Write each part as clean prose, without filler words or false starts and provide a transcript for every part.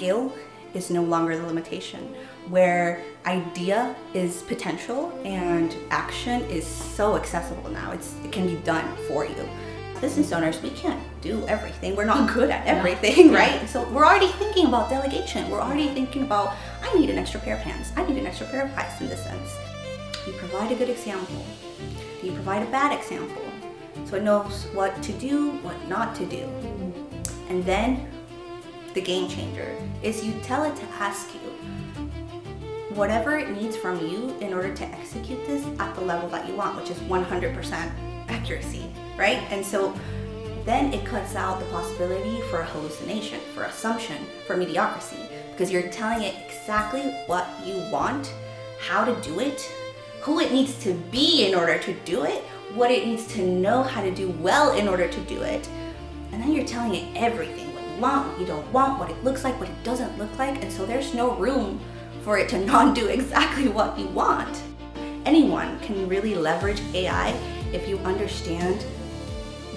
skill is no longer the limitation, where idea is potential and action is so accessible now. It can be done for you. Business owners, we can't do everything. We're not good at everything, right? So we're already thinking about delegation. We're already thinking about, I need an extra pair of hands. I need an extra pair of eyes in this sense. You provide a good example. You provide a bad example. So it knows what to do, what not to do. And then the game changer is you tell it to ask you whatever it needs from you in order to execute this at the level that you want, which is 100% accuracy, right? And so then it cuts out the possibility for hallucination, for assumption, for mediocrity, because you're telling it exactly what you want, how to do it, who it needs to be in order to do it, what it needs to know how to do well in order to do it. And then you're telling it everything, what you want, what you don't want, what it looks like, what it doesn't look like. And so there's no room for it to not do exactly what you want. Anyone can really leverage AI if you understand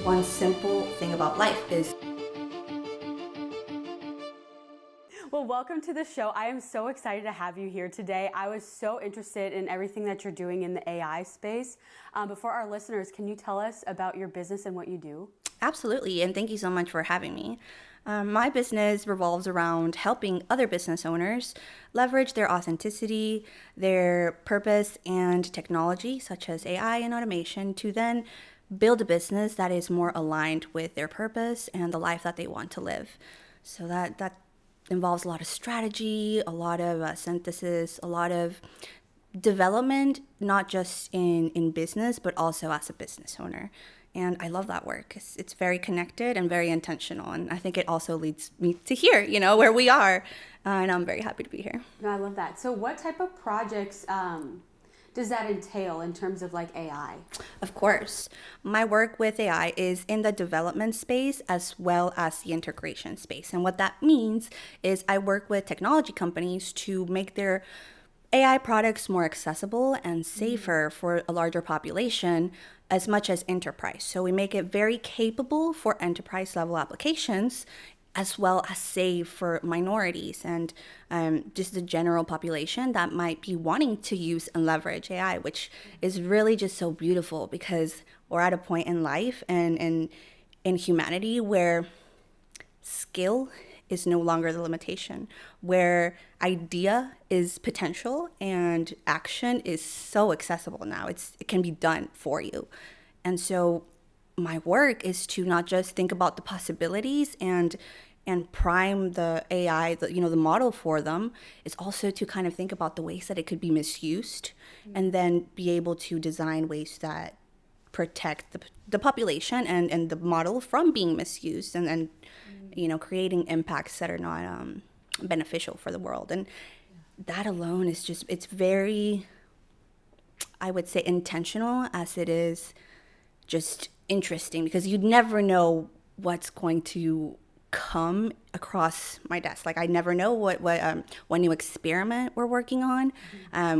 one simple thing about life is. Well, welcome to the show. I am so excited to have you here today. I was so interested in everything that you're doing in the AI space. But for our listeners, can you tell us about your business and what you do? Absolutely, and thank you so much for having me. My business revolves around helping other business owners leverage their authenticity, their purpose, and technology, such as AI and automation, to then build a business that is more aligned with their purpose and the life that they want to live. So that involves a lot of strategy, a lot of synthesis, a lot of development, not just in business, but also as a business owner. And I love that work. It's very connected and very intentional. And I think it also leads me to here, where we are. And I'm very happy to be here. No, I love that. So what type of projects does that entail in terms of like AI? Of course. My work with AI is in the development space as well as the integration space. And what that means is I work with technology companies to make their AI products more accessible and safer for a larger population, as much as enterprise. So we make it very capable for enterprise level applications, as well as safe for minorities and just the general population that might be wanting to use and leverage AI, which is really just so beautiful because we're at a point in life and in humanity where skill is no longer the limitation, where idea is potential and action is so accessible now. It can be done for you. And so my work is to not just think about the possibilities and prime the AI, the model for them. It's also to kind of think about the ways that it could be misused and then be able to design ways that protect the population and the model from being misused and creating impacts that are not beneficial for the world. And that alone is it's very, I would say, intentional as it is just interesting, because you'd never know what's going to come across my desk. Like I never know what new experiment we're working on,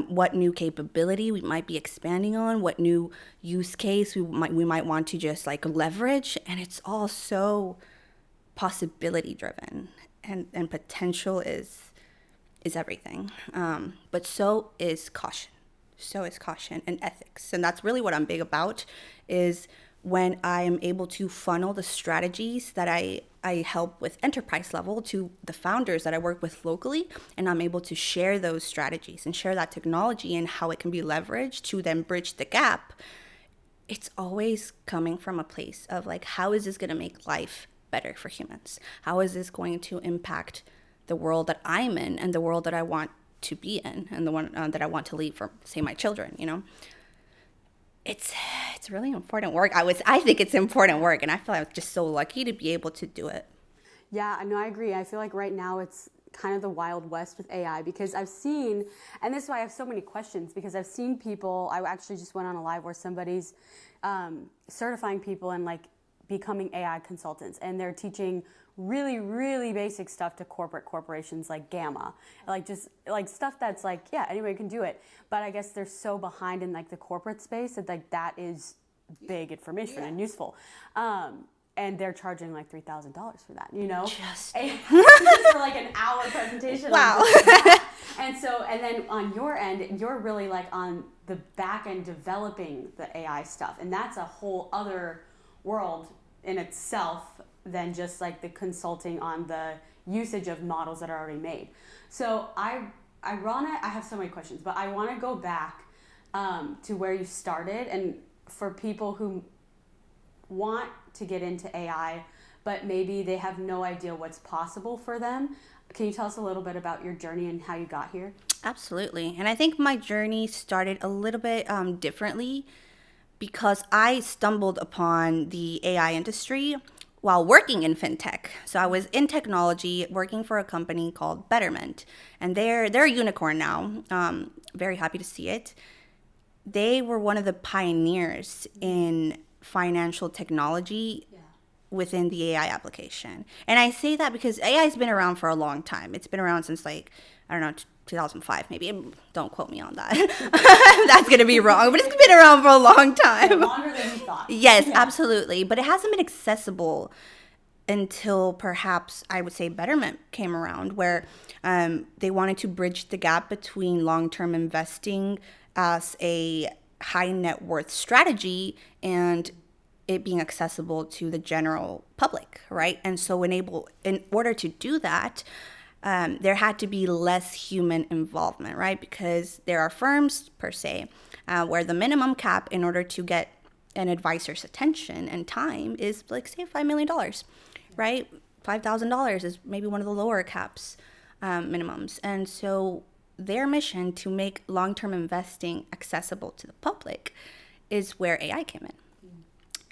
what new capability we might be expanding on, what new use case we might want to just like leverage. And it's all so possibility driven, and potential is everything. But so is caution. So is caution and ethics. And that's really what I'm big about, is when I am able to funnel the strategies that I help with enterprise level to the founders that I work with locally, and I'm able to share those strategies and share that technology and how it can be leveraged to then bridge the gap. It's always coming from a place of like, how is this going to make life better for humans? How is this going to impact the world that I'm in and the world that I want to be in and the one that I want to leave for, say, my children, It's really important work. I think it's important work, and I feel like I'm just so lucky to be able to do it. Yeah, no, I agree. I feel like right now it's kind of the Wild West with AI, because I've seen, and this is why I have so many questions, because I've seen people, I actually just went on a live where somebody's certifying people and like becoming AI consultants, and they're teaching really, really basic stuff to corporations like Gamma, like just like stuff that's like, yeah, anybody can do it. But I guess they're so behind in like the corporate space that like that is big information and useful. and they're charging like $3,000 for that, you know? Just Just for like an hour presentation. Wow. On just that. And then on your end, you're really like on the back end developing the AI stuff. And that's a whole other world in itself than just like the consulting on the usage of models that are already made. So I have so many questions, but I want to go back to where you started, and for people who want to get into AI, but maybe they have no idea what's possible for them. Can you tell us a little bit about your journey and how you got here? Absolutely. And I think my journey started a little bit differently because I stumbled upon the AI industry while working in fintech. So I was in technology working for a company called Betterment, and they're a unicorn now. Very happy to see it. They were one of the pioneers in financial technology within the AI application. And I say that because AI has been around for a long time. It's been around since like, I don't know, 2005 maybe. Don't quote me on that. That's going to be wrong, but it's been around for a long time. Longer than you thought. Yes, absolutely. But it hasn't been accessible until perhaps I would say Betterment came around, where they wanted to bridge the gap between long-term investing as a high net worth strategy and it being accessible to the general public, right? And so in order to do that, there had to be less human involvement, right? Because there are firms per se where the minimum cap in order to get an advisor's attention and time is like say $5 million, right? $5,000 is maybe one of the lower caps minimums. And so their mission to make long-term investing accessible to the public is where AI came in.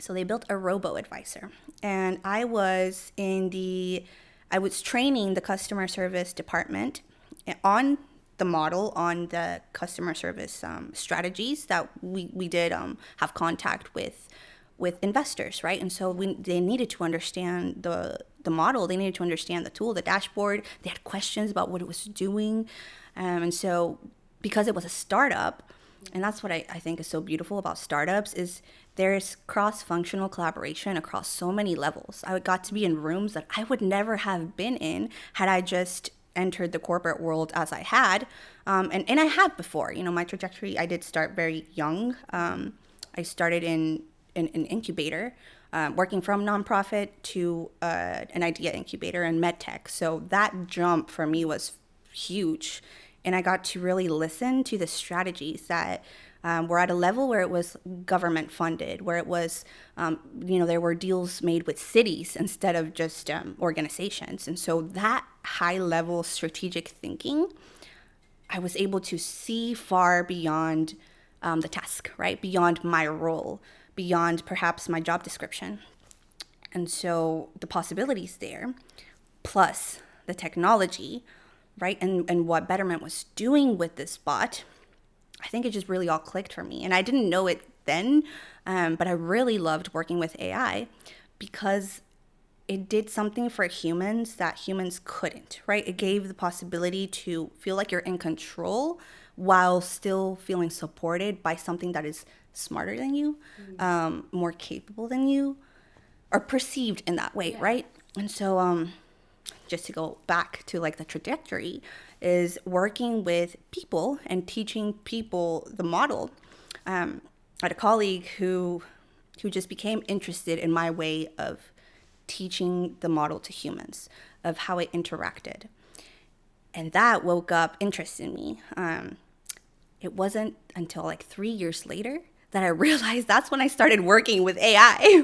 So they built a robo-advisor, and I was training the customer service department on the model, on the customer service strategies that we did have contact with investors, right? And so they needed to understand the model, they needed to understand the tool, the dashboard. They had questions about what it was doing, and so because it was a startup, and that's what I think is so beautiful about startups is there's cross-functional collaboration across so many levels. I got to be in rooms that I would never have been in had I just entered the corporate world as I had. And I had before. You know, my trajectory, I did start very young. I started in an incubator, working from nonprofit to an idea incubator and medtech. So that jump for me was huge. And I got to really listen to the strategies that were at a level where it was government funded, where it was, there were deals made with cities instead of just organizations. And so that high level strategic thinking, I was able to see far beyond the task, right? Beyond my role, beyond perhaps my job description. And so the possibilities there, plus the technology, right? And what Betterment was doing with this bot, I think it just really all clicked for me. And I didn't know it then, but I really loved working with AI because it did something for humans that humans couldn't, right? It gave the possibility to feel like you're in control while still feeling supported by something that is smarter than you, more capable than you, or perceived in that way, right? And so just to go back to like the trajectory is working with people and teaching people the model. I had a colleague who just became interested in my way of teaching the model to humans, of how it interacted. And that woke up interest in me. It wasn't until like 3 years later that I realized that's when I started working with AI. Yeah.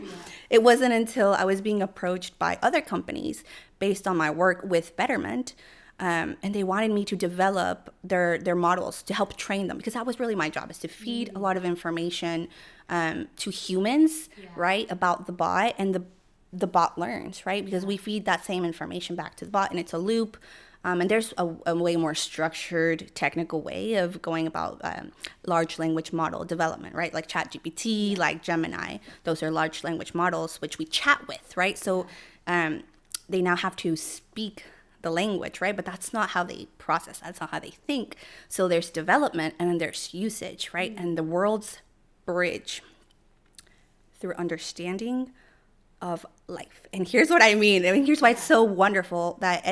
It wasn't until I was being approached by other companies based on my work with Betterment, and they wanted me to develop their models to help train them, because that was really my job, is to feed a lot of information to humans, right, about the bot, and the bot learns, right, because we feed that same information back to the bot, and it's a loop. And there's a way more structured, technical way of going about large language model development, right? Like ChatGPT, like Gemini. Those are large language models which we chat with, right? So they now have to speak the language, right? But that's not how they process. That's not how they think. So there's development and then there's usage, right? And the world's bridge through understanding of life. And here's what I mean. I mean, here's why it's so wonderful that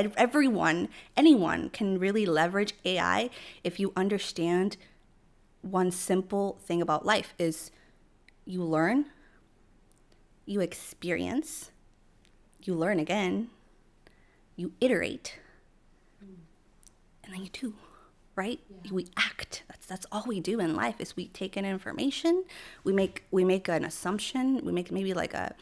anyone can really leverage AI if you understand one simple thing about life is you learn, you experience, you learn again, you iterate, and then you do, right? Yeah. We act. That's all we do in life is we take in information, we make an assumption, we make maybe like a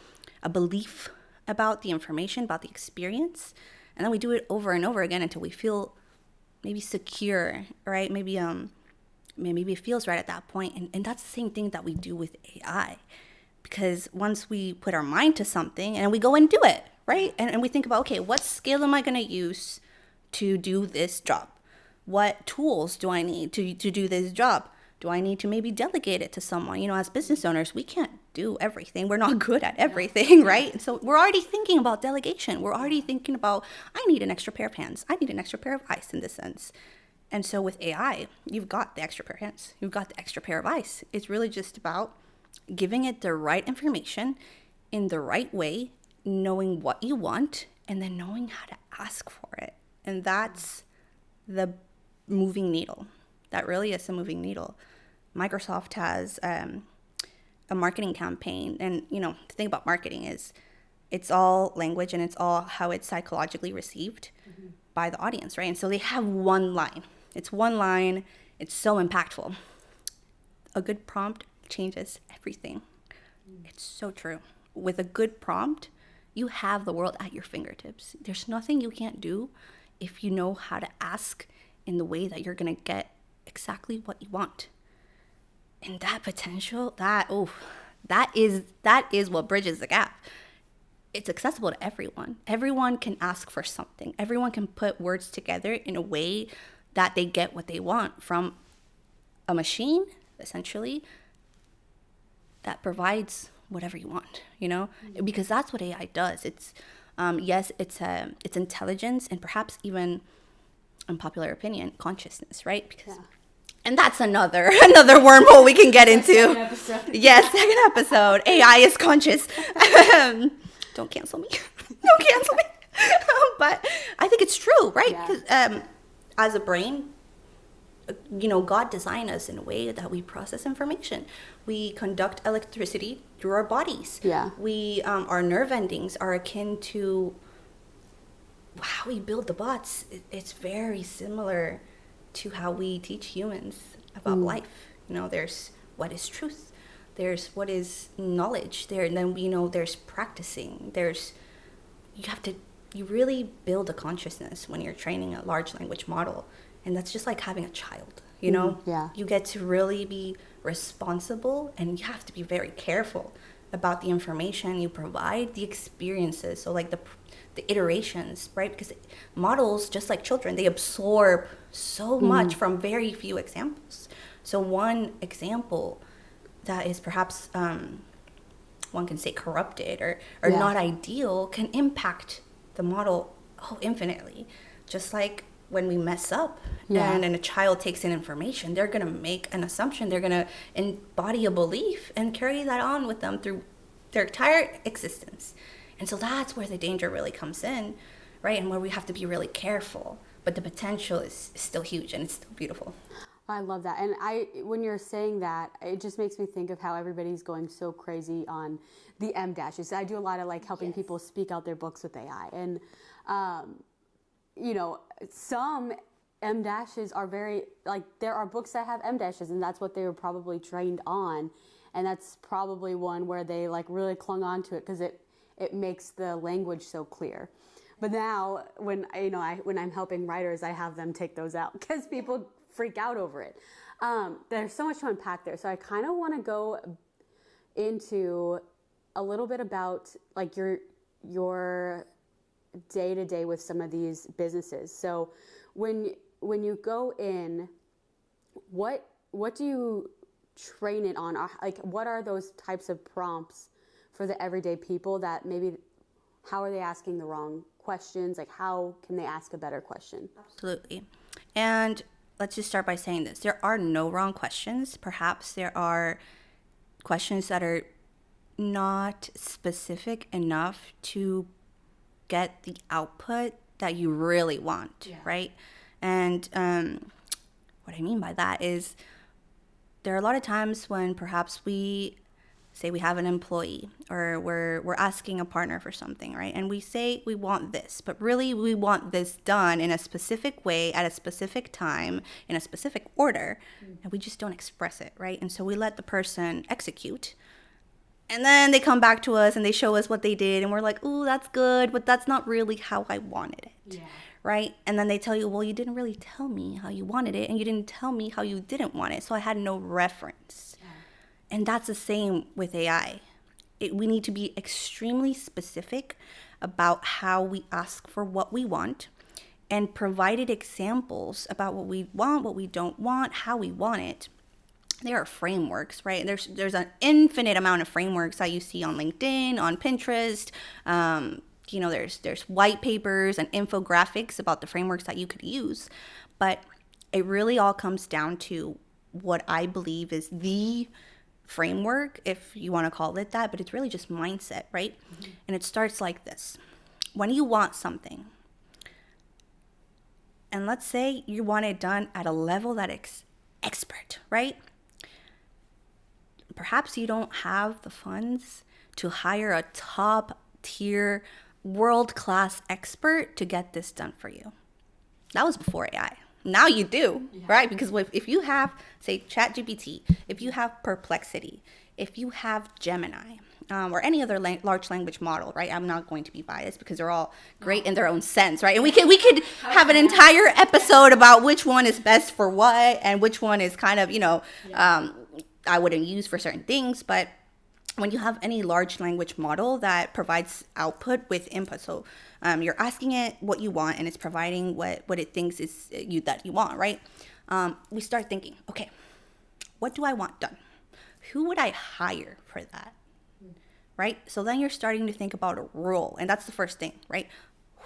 belief about the information, about the experience, and then we do it over and over again until we feel maybe secure, right? Maybe it feels right at that point. And that's the same thing that we do with AI. Because once we put our mind to something and we go and do it, right? And we think about, okay, what skill am I going to use to do this job? What tools do I need to do this job? Do I need to maybe delegate it to someone? You know, as business owners, we can't do everything. We're not good at everything, right? And so we're already thinking about delegation. We're already thinking about, I need an extra pair of hands. I need an extra pair of eyes in this sense. And so with AI, you've got the extra pair of hands. You've got the extra pair of eyes. It's really just about giving it the right information in the right way, knowing what you want, and then knowing how to ask for it. And that's the moving needle. That really is a moving needle. Microsoft has a marketing campaign. And, you know, the thing about marketing is it's all language and it's all how it's psychologically received by the audience, right? And so they have one line. It's one line. It's so impactful. A good prompt changes everything. It's so true. With a good prompt, you have the world at your fingertips. There's nothing you can't do if you know how to ask in the way that you're going to get exactly what you want. And that potential, that is what bridges the gap. It's accessible to everyone. Everyone can ask for something. Everyone can put words together in a way that they get what they want from a machine, essentially, that provides whatever you want, you know? Because that's what AI does. It's, yes, it's intelligence and perhaps even, unpopular opinion, consciousness, right? Because, and that's another wormhole we can get into. Second episode. Yes, second episode. AI is conscious. Don't cancel me. Don't cancel me. But I think it's true, right? Because as a brain, you know, God designed us in a way that we process information. We conduct electricity through our bodies. Yeah. We, our nerve endings are akin to how we build the bots. It's very similar to how we teach humans about life. You know, there's what is truth. There's what is knowledge there. And then, you know, there's practicing. You really build a consciousness when you're training a large language model. And that's just like having a child, you know? Yeah. You get to really be responsible and you have to be very careful about the information you provide, the experiences. So like the iterations, right? Because models, just like children, they absorb so much from very few examples. So one example that is perhaps, one can say corrupted or not ideal can impact the model infinitely. Just like when we mess up and a child takes in information, they're going to make an assumption. They're going to embody a belief and carry that on with them through their entire existence. And so that's where the danger really comes in, right? And where we have to be really careful. But the potential is still huge and it's still beautiful. I love that. And when you're saying that, it just makes me think of how everybody's going so crazy on the M dashes. I do a lot of like helping people speak out their books with AI. And, you know, some M dashes are very, like, there are books that have M dashes and that's what they were probably trained on. And that's probably one where they like really clung on to it because it makes the language so clear. But now when I'm helping writers, I have them take those out because people freak out over it. There's so much to unpack there. So I kind of want to go into a little bit about like your day to day with some of these businesses. So when you go in, what do you train it on? Like, what are those types of prompts for the everyday people that maybe, how are they asking the wrong questions? Like, how can they ask a better question? Absolutely. And let's just start by saying this. There are no wrong questions. Perhaps there are questions that are not specific enough to get the output that you really want, right? And what I mean by that is there are a lot of times when perhaps we say we have an employee or we're asking a partner for something, right? And we say we want this, but really we want this done in a specific way at a specific time in a specific order, and we just don't express it, right? And so we let the person execute. And then they come back to us and they show us what they did, and we're like, "Ooh, that's good, but that's not really how I wanted it." Right? And then they tell you, "Well, you didn't really tell me how you wanted it, and you didn't tell me how you didn't want it, so I had no reference." And that's the same with AI. We need to be extremely specific about how we ask for what we want and provided examples about what we want, what we don't want, how we want it. There are frameworks, right? There's an infinite amount of frameworks that you see on LinkedIn, on Pinterest. There's white papers and infographics about the frameworks that you could use. But it really all comes down to what I believe is the framework, if you want to call it that, but it's really just mindset, right? And it starts like this. When you want something, and let's say you want it done at a level that expert, right? Perhaps you don't have the funds to hire a top tier world-class expert to get this done for you. That was before AI. Now you do, right? Because if you have, say, ChatGPT, if you have Perplexity, if you have Gemini, or any other large language model, right? I'm not going to be biased because they're all great in their own sense, right? And we could have an entire episode about which one is best for what and which one is kind of, I wouldn't use for certain things. But when you have any large language model that provides output with input, so you're asking it what you want and it's providing what it thinks is that you want, right? We start thinking, okay, what do I want done? Who would I hire for that? Right? So then you're starting to think about a role, and that's the first thing, right?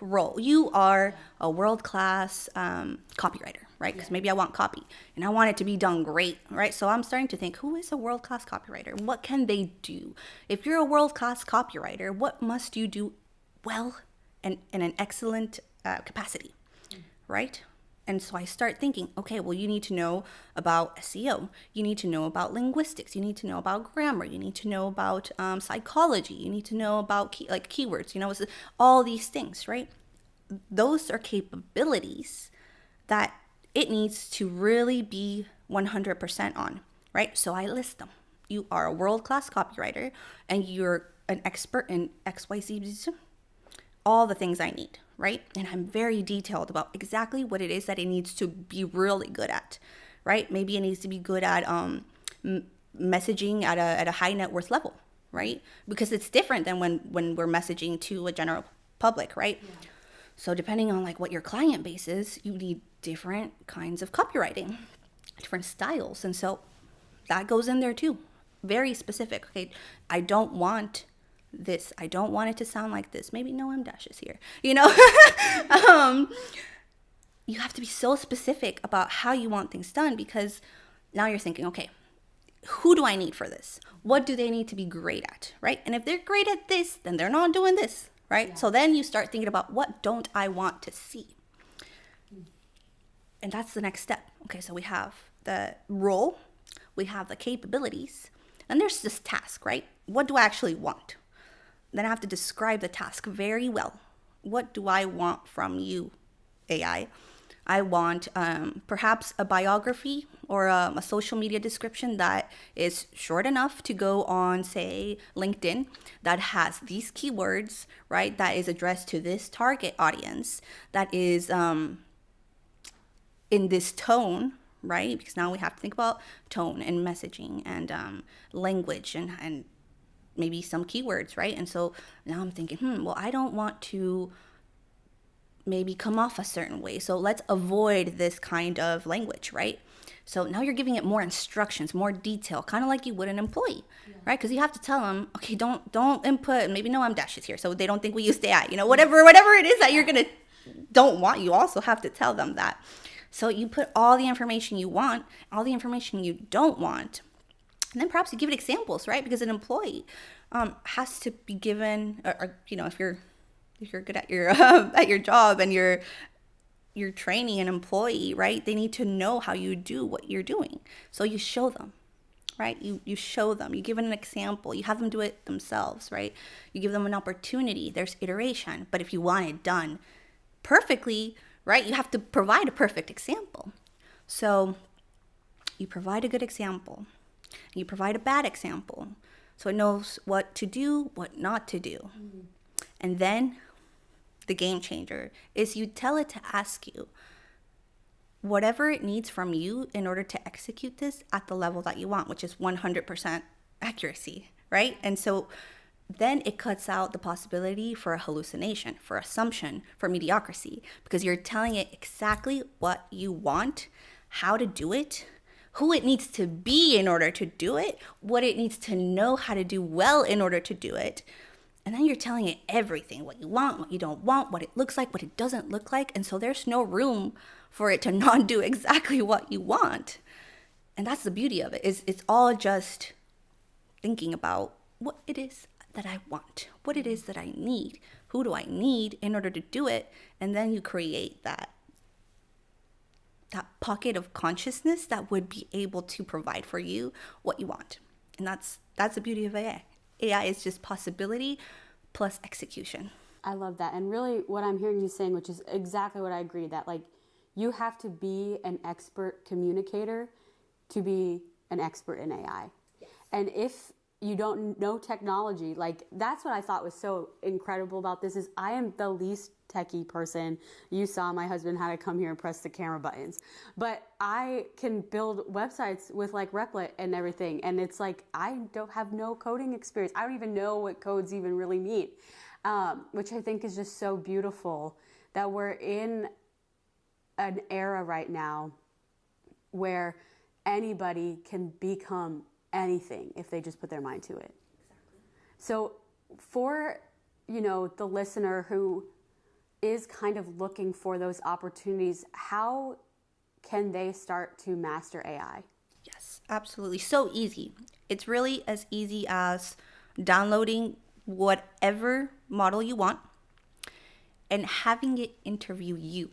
Role. You are a world-class copywriter, right? Because maybe I want copy and I want it to be done great, right? So I'm starting to think, who is a world-class copywriter? What can they do? If you're a world-class copywriter, what must you do well and in an excellent capacity, right? And so I start thinking, okay, well, you need to know about SEO. You need to know about linguistics. You need to know about grammar. You need to know about psychology. You need to know about keywords, all these things, right? Those are capabilities that it needs to really be 100% on, right? So I list them. You are a world-class copywriter and you're an expert in XYZ, all the things I need, right? And I'm very detailed about exactly what it is that it needs to be really good at, right? Maybe it needs to be good at messaging at a high net worth level, right? Because it's different than when we're messaging to a general public, right? So depending on what your client base is, you need different kinds of copywriting, different styles. And so that goes in there too. Very specific. Okay, I don't want this. I don't want it to sound like this. Maybe no M dashes here. You have to be so specific about how you want things done, because now you're thinking, okay, who do I need for this? What do they need to be great at, right? And if they're great at this, then they're not doing this, right? So then you start thinking about, what don't I want to see? And that's the next step. Okay, so we have the role, we have the capabilities, and there's this task, right? What do I actually want? Then I have to describe the task very well. What do I want from you, AI? I want perhaps a biography or a social media description that is short enough to go on, say, LinkedIn, that has these keywords, right? That is addressed to this target audience, that is in this tone, right? Because now we have to think about tone and messaging and language and maybe some keywords, right? And so now I'm thinking, well, I don't want to maybe come off a certain way. So let's avoid this kind of language, right? So now you're giving it more instructions, more detail, kind of like you would an employee, right? Because you have to tell them, okay, don't input, maybe no M dashes here, so they don't think we use AI, whatever it is that you're don't want, you also have to tell them that. So you put all the information you want, all the information you don't want, and then perhaps you give it examples, right? Because an employee, has to be given, or if you're good at your at your job and you're training an employee, right? They need to know how you do what you're doing. So you show them, right? You show them, you give them an example, you have them do it themselves, right? You give them an opportunity, there's iteration. But if you want it done perfectly, right, you have to provide a perfect example. So you provide a good example, you provide a bad example, so it knows what to do, what not to do. And then the game changer is you tell it to ask you whatever it needs from you in order to execute this at the level that you want, which is 100% accuracy, right? And so then it cuts out the possibility for a hallucination, for assumption, for mediocrity, because you're telling it exactly what you want, how to do it, who it needs to be in order to do it, what it needs to know how to do well in order to do it. And then you're telling it everything, what you want, what you don't want, what it looks like, what it doesn't look like. And so there's no room for it to not do exactly what you want. And that's the beauty of it, is it's all just thinking about what it is that I want, what it is that I need, who do I need in order to do it. And then you create that pocket of consciousness that would be able to provide for you what you want. And that's the beauty of AI. AI is just possibility plus execution. I love that. And really what I'm hearing you saying, which is exactly what I agree, that like you have to be an expert communicator to be an expert in AI. Yes. And if you don't know technology, like that's what I thought was so incredible about this is I am the least techie person. You saw my husband had to come here and press the camera buttons, but I can build websites with like Replit and everything. And it's like, I don't have no coding experience. I don't even know what codes even really mean, which I think is just so beautiful that we're in an era right now where anybody can become anything if they just put their mind to it. Exactly. So for, the listener who is kind of looking for those opportunities, how can they start to master AI? Yes, absolutely. So easy. It's really as easy as downloading whatever model you want and having it interview you.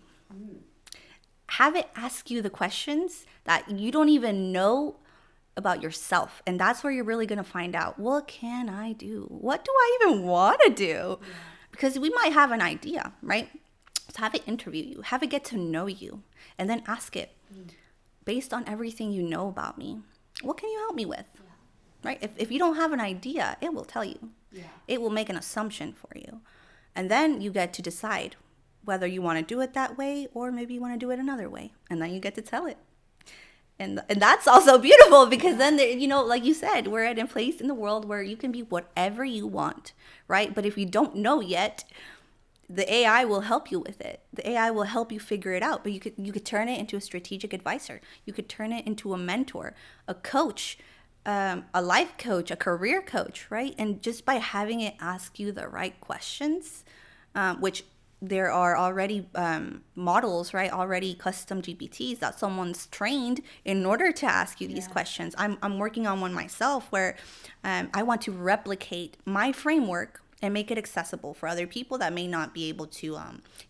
Have it ask you the questions that you don't even know about yourself. And that's where you're really going to find out, what can I do? What do I even want to do? Yeah. Because we might have an idea, right? So have it interview you, have it get to know you, and then ask it, based on everything you know about me, what can you help me with? Yeah. Right? If you don't have an idea, it will tell you. Yeah. It will make an assumption for you. And then you get to decide whether you want to do it that way or maybe you want to do it another way. And then you get to tell it. And that's also beautiful because then, like you said, we're at a place in the world where you can be whatever you want, right? But if you don't know yet, the AI will help you with it. The AI will help you figure it out. But you could turn it into a strategic advisor. You could turn it into a mentor, a coach, a life coach, a career coach, right? And just by having it ask you the right questions, which there are already models, right? Already custom GPTs that someone's trained in order to ask you these questions. I'm working on one myself where I want to replicate my framework and make it accessible for other people that may not be able to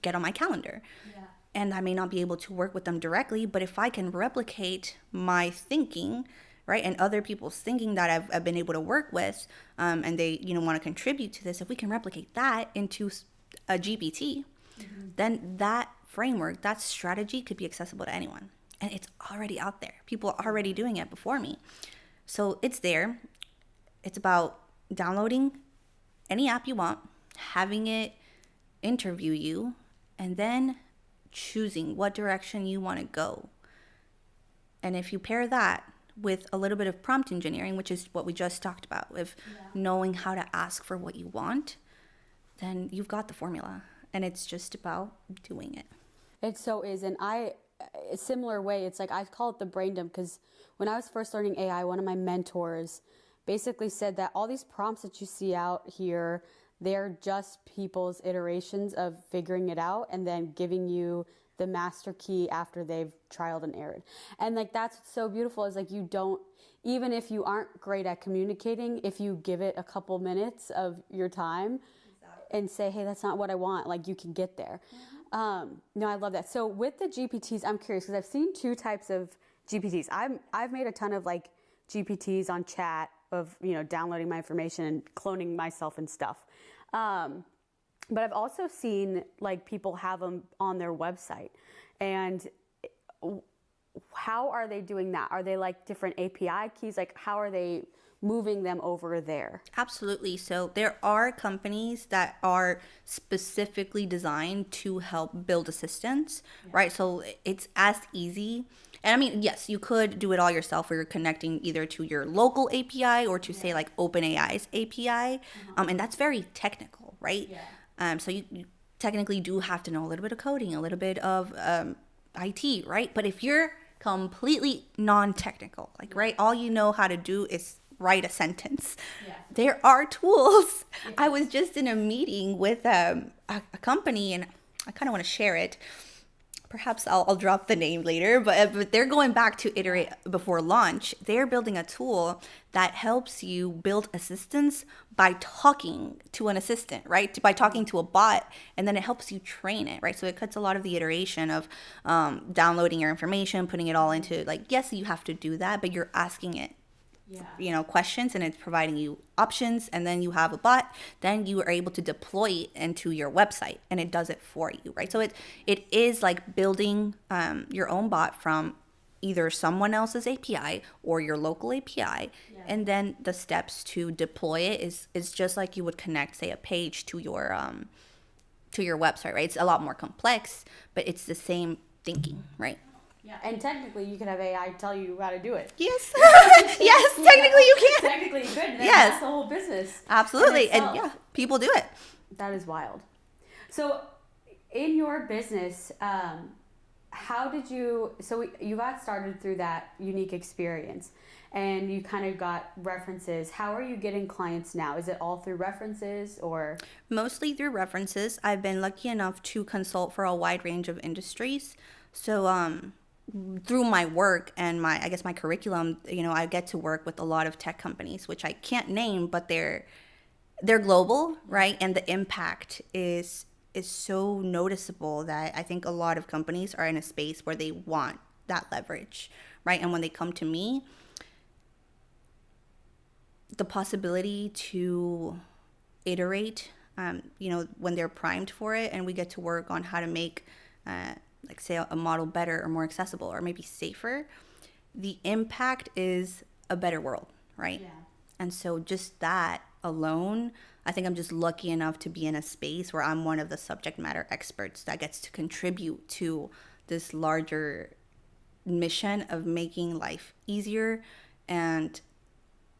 get on my calendar. Yeah. And I may not be able to work with them directly, but if I can replicate my thinking, right, and other people's thinking that I've been able to work with, and they want to contribute to this, if we can replicate that into a GPT, then that framework, that strategy could be accessible to anyone. And it's already out there. People are already doing it before me. So it's there. It's about downloading any app you want, having it interview you, and then choosing what direction you want to go. And if you pair that with a little bit of prompt engineering, which is what we just talked about, with knowing how to ask for what you want, then you've got the formula. And it's just about doing it. It so is. And a similar way, it's like I call it the brain dump because when I was first learning AI, one of my mentors basically said that all these prompts that you see out here, they're just people's iterations of figuring it out and then giving you the master key after they've trialed and errored. And like that's what's so beautiful is like you don't, even if you aren't great at communicating, if you give it a couple minutes of your time and say, hey, that's not what I want, like you can get there. No, I love that. So with the GPTs, I'm curious because I've seen two types of GPTs. I've made a ton of like GPTs on chat of, you know, downloading my information and cloning myself and stuff. But I've also seen like people have them on their website. And how are they doing that? Are they like different API keys? Like how are they moving them over there? Absolutely. So there are companies that are specifically designed to help build assistants, right? So it's as easy. And I mean, yes, you could do it all yourself where you're connecting either to your local API or to say like OpenAI's API. And that's very technical, right? So you technically do have to know a little bit of coding, a little bit of IT, right? But if you're completely non-technical, like, right, all you know how to do is write a sentence. There are tools. I was just in a meeting with a company, and I kind of want to share it. Perhaps I'll drop the name later, but they're going back to iterate before launch. They're building a tool that helps you build assistants by talking to an assistant, right? By talking to a bot, and then it helps you train it, right? So it cuts a lot of the iteration of downloading your information, putting it all into, like, yes, you have to do that, but you're asking it, you know, questions, and it's providing you options, and then you have a bot, then you are able to deploy it into your website and it does it for you, right? So it is like building your own bot from either someone else's API or your local API. And then the steps to deploy it is just like you would connect, say, a page to your website, right? It's a lot more complex, but it's the same thinking, right? Yeah, and technically you could have AI tell you how to do it. Yes. Yes, technically you can. Technically you could. Yes. That's the whole business. Absolutely. And yeah, people do it. That is wild. So in your business, how did you, so you got started through that unique experience and you kind of got references. How are you getting clients now? Is it all through references or? Mostly through references. I've been lucky enough to consult for a wide range of industries. So, through my work and my curriculum, you know, I get to work with a lot of tech companies, which I can't name, but they're global, right? And the impact is so noticeable that I think a lot of companies are in a space where they want that leverage, right? And when they come to me, the possibility to iterate, you know, when they're primed for it, and we get to work on how to make like, say, a model better or more accessible or maybe safer, the impact is a better world, right? And so just that alone, I think I'm just lucky enough to be in a space where I'm one of the subject matter experts that gets to contribute to this larger mission of making life easier and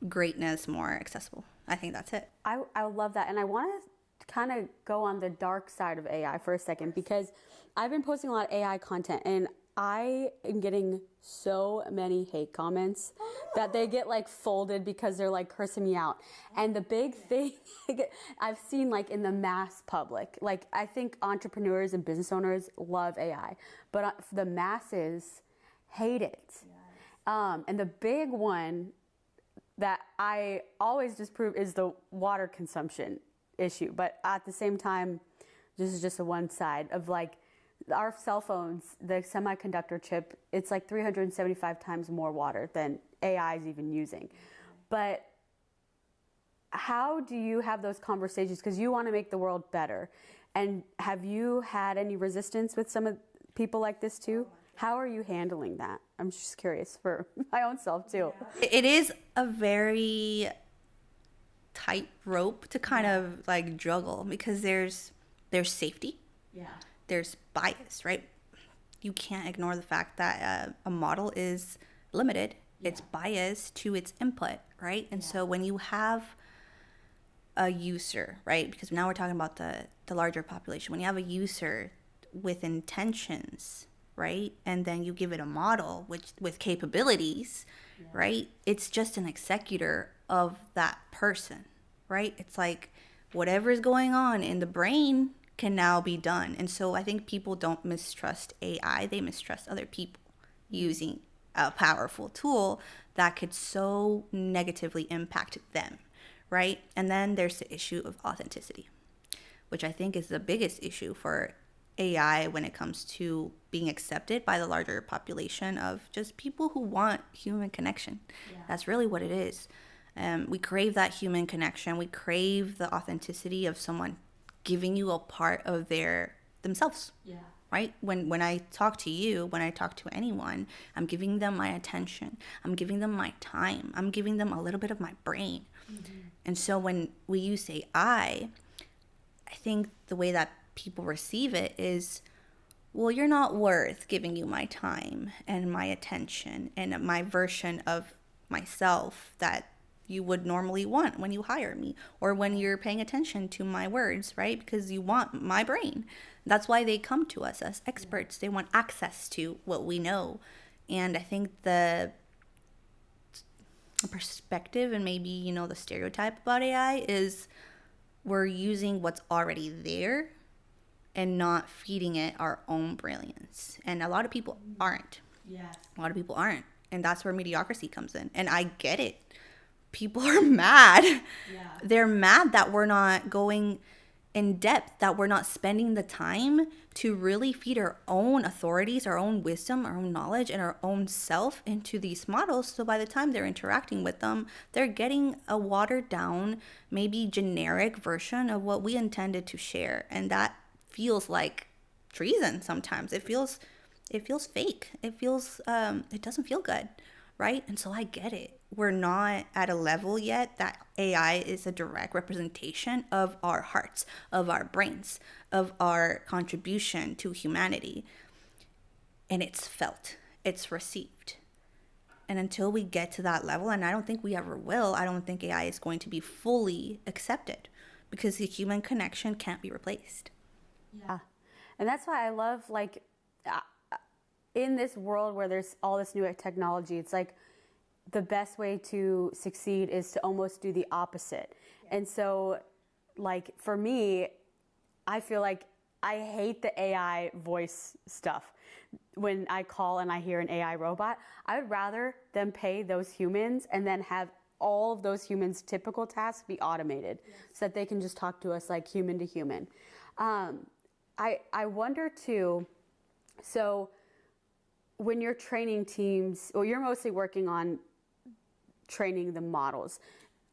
greatness more accessible. I think that's it. I love that. And I want to kind of go on the dark side of AI for a second because I've been posting a lot of AI content and I am getting so many hate comments that they get like folded because they're like cursing me out. And the big thing I've seen like in the mass public, like I think entrepreneurs and business owners love AI, but the masses hate it. And the big one that I always disprove is the water consumption issue. But at the same time, this is just a one side of like, our cell phones, the semiconductor chip, it's like 375 times more water than AI is even using. But how do you have those conversations? Because you want to make the world better. And have you had any resistance with some of people like this too? How are you handling that? I'm just curious for my own self too. It is a very tight rope to kind of like juggle because there's safety. There's bias, right? You can't ignore the fact that a model is limited. It's biased to its input, right? And so when you have a user, right? Because now we're talking about the larger population. When you have a user with intentions, right? And then you give it a model with capabilities, right? It's just an executor of that person, right? It's like whatever is going on in the brain can now be done. And so I think people don't mistrust AI, they mistrust other people using a powerful tool that could so negatively impact them, right? And then there's the issue of authenticity, which I think is the biggest issue for AI when it comes to being accepted by the larger population of just people who want human connection. Yeah. That's really what it is. We crave that human connection. We crave the authenticity of someone giving you a part of themselves. Yeah. Right? When I talk to you, when I talk to anyone, I'm giving them my attention. I'm giving them my time. I'm giving them a little bit of my brain. Mm-hmm. And so when we use AI, I think the way that people receive it is, well, you're not worth giving you my time and my attention and my version of myself that you would normally want when you hire me or when you're paying attention to my words, right? Because you want my brain. That's why they come to us as experts. They want access to what we know. And I think the perspective and maybe, the stereotype about AI is we're using what's already there and not feeding it our own brilliance. And a lot of people aren't. Yeah. A lot of people aren't. And that's where mediocrity comes in. And I get it. People are mad. Yeah. They're mad that we're not going in depth, that we're not spending the time to really feed our own authorities, our own wisdom, our own knowledge, and our own self into these models. So by the time they're interacting with them, they're getting a watered down, maybe generic version of what we intended to share. And that feels like treason sometimes. It feels fake. It doesn't feel good, right? And so I get it. We're not at a level yet that AI is a direct representation of our hearts, of our brains, of our contribution to humanity. And it's felt, it's received. And until we get to that level, and I don't think we ever will, I don't think AI is going to be fully accepted because the human connection can't be replaced. Yeah. And that's why I love, in this world where there's all this new technology, it's like the best way to succeed is to almost do the opposite. Yeah. And so, for me, I feel like I hate the AI voice stuff. When I call and I hear an AI robot, I would rather them pay those humans and then have all of those humans' typical tasks be automated. Yes. So that they can just talk to us like human to human. I wonder too, so when you're training teams, or you're mostly working on training the models,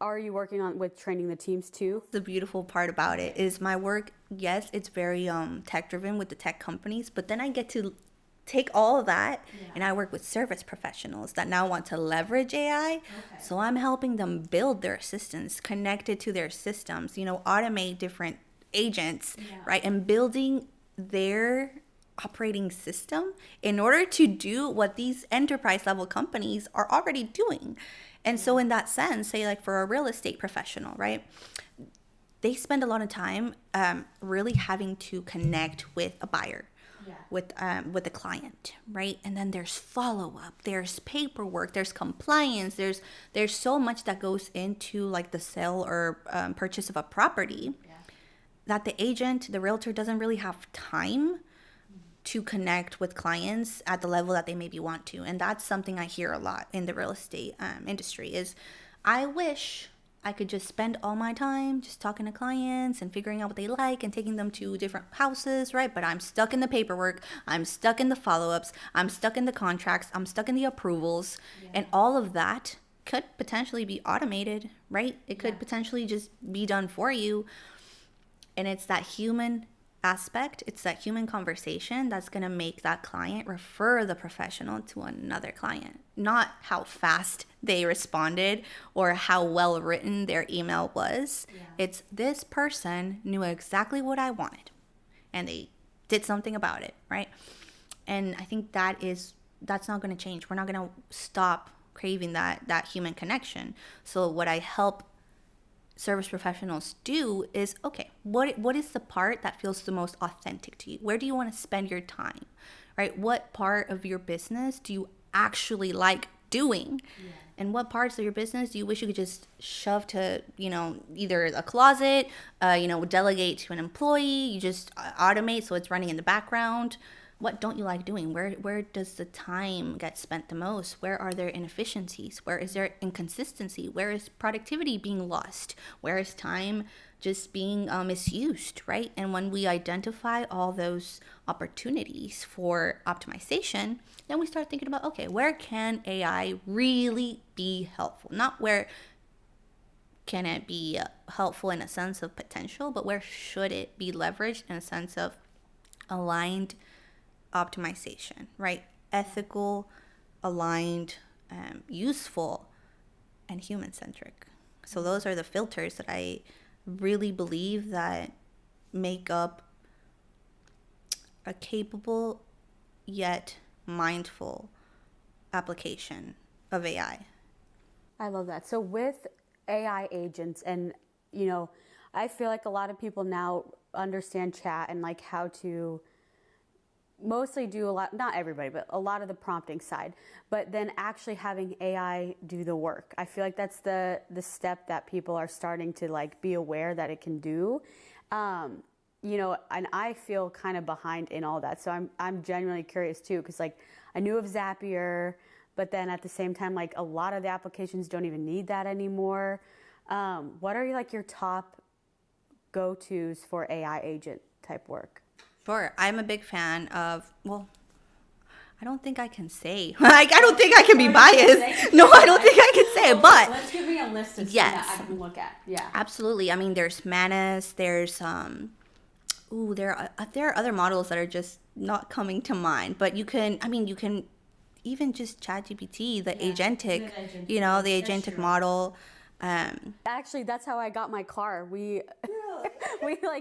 are you working with training the teams too? The beautiful part about it is my work, yes, it's very tech driven with the tech companies, but then I get to take all of that and I work with service professionals that now want to leverage AI. Okay. So I'm helping them build their assistants connected to their systems, automate different agents, right? And building their operating system in order to do what these enterprise level companies are already doing. And so in that sense, say like for a real estate professional, right? They spend a lot of time really having to connect with a buyer. Yeah. With a client, right? And then there's follow-up, there's paperwork, there's compliance, there's so much that goes into like the sale or purchase of a property that the agent, the realtor doesn't really have time to connect with clients at the level that they maybe want to. And that's something I hear a lot in the real estate industry is I wish I could just spend all my time just talking to clients and figuring out what they like and taking them to different houses, right? But I'm stuck in the paperwork. I'm stuck in the follow-ups. I'm stuck in the contracts. I'm stuck in the approvals. Yeah. And all of that could potentially be automated, right? It could potentially just be done for you. And it's that human aspect, it's that human conversation that's going to make that client refer the professional to another client, not how fast they responded or how well written their email was. It's this person knew exactly what I wanted and they did something about it, right? And I think that's not going to change. We're not going to stop craving that human connection. So what I help service professionals do is, okay, what is the part that feels the most authentic to you? Where do you want to spend your time, right? What part of your business do you actually like doing. And what parts of your business do you wish you could just shove to, either a closet, delegate to an employee, you just automate so it's running in the background? What don't you like doing? Where does the time get spent the most? Where are there inefficiencies? Where is there inconsistency? Where is productivity being lost? Where is time just being misused, right? And when we identify all those opportunities for optimization, then we start thinking about, okay, where can AI really be helpful? Not where can it be helpful in a sense of potential, but where should it be leveraged in a sense of aligned optimization, right? Ethical, aligned, useful, and human-centric. So those are the filters that I really believe that make up a capable yet mindful application of AI. I love that. So with AI agents, and I feel like a lot of people now understand chat and like how to mostly do a lot, not everybody, but a lot of the prompting side, but then actually having AI do the work. I feel like that's the step that people are starting to like be aware that it can do. And I feel kind of behind in all that. So I'm genuinely curious too, because like I knew of Zapier, but then at the same time, like a lot of the applications don't even need that anymore. What are your top go-tos for AI agent type work? Sure. I'm a big fan of, well, I don't think I can say. I don't think I can be biased. No, I don't think I can say it, but let's give me a list of yes, that I can look at. Yeah. Absolutely. I mean, there's Manus, there's there are other models that are just not coming to mind, but you can even just ChatGPT, the agentic, the agentic model. Actually, that's how I got my car. We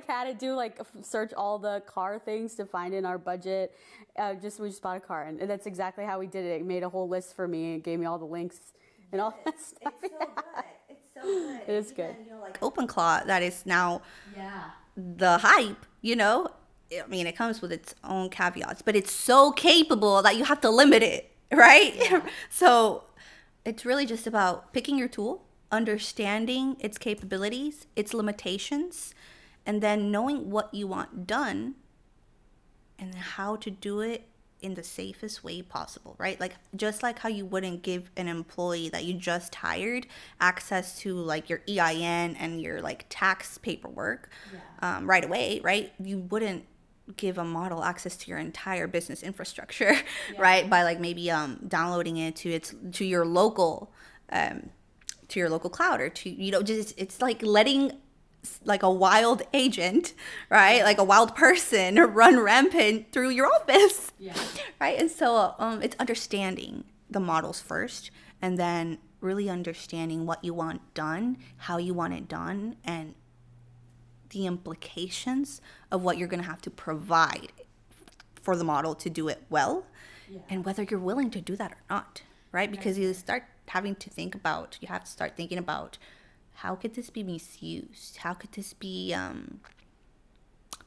had to do search all the car things to find in our budget. We just bought a car, and that's exactly how we did it. It made a whole list for me and gave me all the links and all that stuff. It's so good. It's so good. It is good. Like OpenClaw, that is now the hype. I mean, it comes with its own caveats, but it's so capable that you have to limit it, right? Yeah. So it's really just about picking your tool, understanding its capabilities, its limitations, and then knowing what you want done and how to do it in the safest way possible, right? Like just like how you wouldn't give an employee that you just hired access to like your EIN and your like tax paperwork right away, right? You wouldn't give a model access to your entire business infrastructure, right? By like maybe downloading it to your local cloud, or to just it's like letting like a wild agent, right? Like a wild person run rampant through your office, right? And so it's understanding the models first, and then really understanding what you want done, how you want it done, and the implications of what you're going to have to provide for the model to do it well, and whether you're willing to do that or not, right? Because you have to start thinking about how could this be misused? How could this be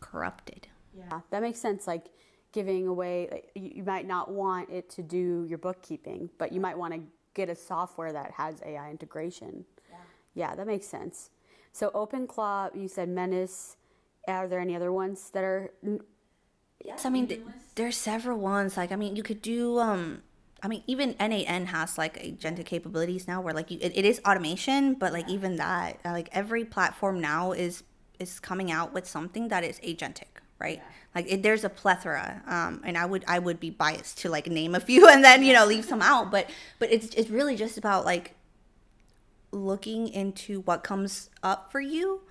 corrupted? Yeah, that makes sense. Like giving away, you might not want it to do your bookkeeping, but you might want to get a software that has AI integration. Yeah, that makes sense. So OpenClaw, you said Menace. Are there any other ones that are? Yes, I mean, there's several ones. Like, I mean, you could do, even NAN has like agentic capabilities now where like it is automation, but like even that, like every platform now is coming out with something that is agentic, right? Like there's a plethora, and I would be biased to like name a few and then, leave some out, but it's really just about like looking into what comes up for you.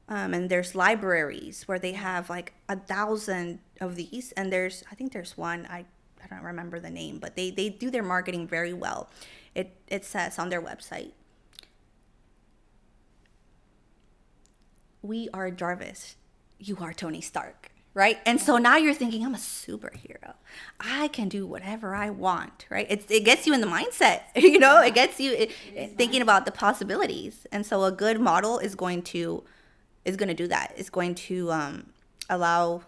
And there's libraries where they have like 1,000 of these, and I think there's one, I don't remember the name, but they do their marketing very well. It says on their website, "We are Jarvis, you are Tony Stark," right? And so now you're thinking, I'm a superhero. I can do whatever I want, right? It gets you in the mindset, it gets you thinking about the possibilities. And so a good model is going to do that. It's going to allow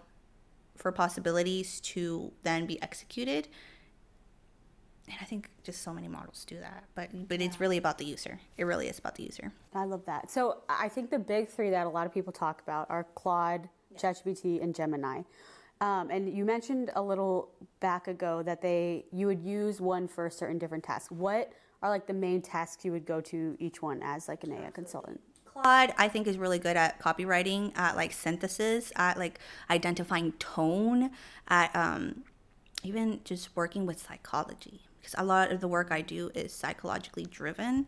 for possibilities to then be executed And I think just so many models do that, but it's really about the user. It really is about the user. I love that. So I think the big three that a lot of people talk about are Claude, ChatGPT, and Gemini. And you mentioned a little back ago that you would use one for certain different tasks. What are like the main tasks you would go to each one as like an AI consultant? Claude, I think, is really good at copywriting, at like synthesis, at like identifying tone, at even just working with psychology. Because a lot of the work I do is psychologically driven.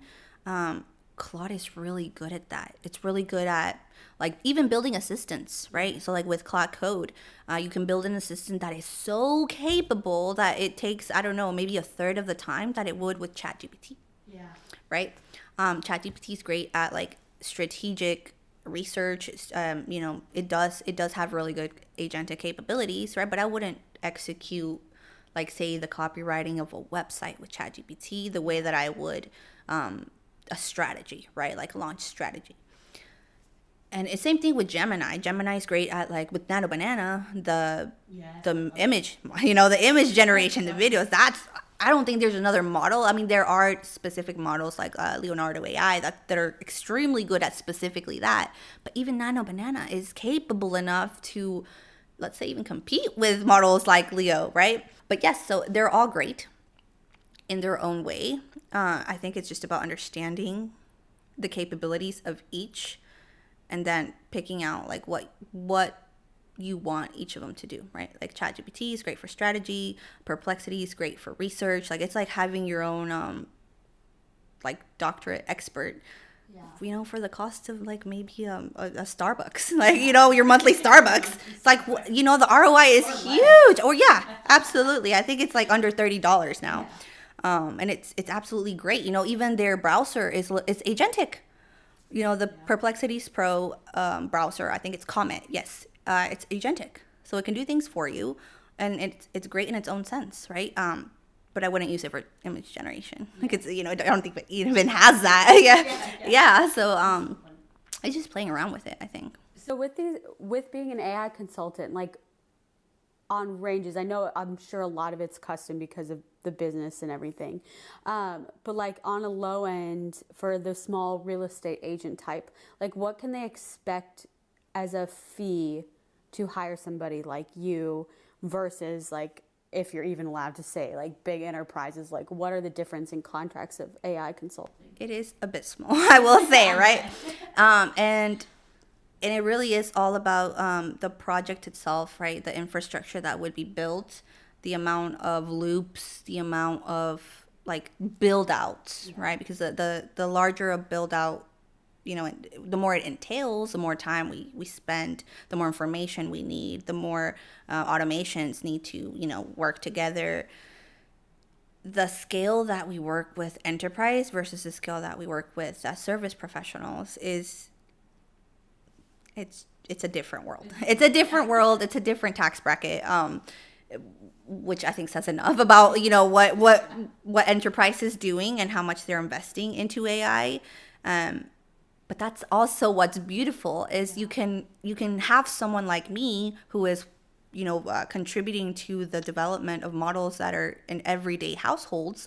Claude is really good at that. It's really good at like even building assistants, right? So like with Claude Code, you can build an assistant that is so capable that it takes, I don't know, maybe a third of the time that it would with ChatGPT. Yeah. Right? ChatGPT is great at like strategic research. It does have really good agentic capabilities, right? But I wouldn't execute like say the copywriting of a website with ChatGPT the way that I would a strategy, right? Like a launch strategy. And it's same thing with Gemini. Gemini is great at like with Nano Banana, the image, the image generation, the videos. I don't think there's another model. I mean, there are specific models like Leonardo AI that are extremely good at specifically that. But even Nano Banana is capable enough to, let's say, even compete with models like Leo, right? But yes, so they're all great in their own way. I think it's just about understanding the capabilities of each and then picking out like what you want each of them to do, right? Like ChatGPT is great for strategy, Perplexity is great for research. Like it's like having your own like doctorate expert, for the cost of like maybe a Starbucks, like your monthly Starbucks. It's like the ROI is huge. Or yeah, absolutely. I think it's like under $30 now, and it's absolutely great. Even their browser is agentic. The Perplexity's Pro browser, I think it's Comet. Yes, it's agentic, so it can do things for you, and it's great in its own sense, right? But I wouldn't use it for image generation. Like it's I don't think it even has that. Yeah. So it's just playing around with it, I think. So with being an AI consultant, like on ranges, I'm sure a lot of it's custom because of the business and everything. But like on a low end for the small real estate agent type, like what can they expect as a fee to hire somebody like you versus like, if you're even allowed to say, like big enterprises, like what are the difference in contracts of AI consulting? It is a bit small, I will say, right? And it really is all about the project itself, right? The infrastructure that would be built, the amount of loops, the amount of like build outs, right? Because the larger a build out, the more it entails, the more time we spend, the more information we need, the more automations need to, work together. The scale that we work with enterprise versus the scale that we work with service professionals it's a different world. It's a different world. It's a different tax bracket, which I think says enough about what enterprise is doing and how much they're investing into AI. But that's also what's beautiful is you can have someone like me who is contributing to the development of models that are in everyday households.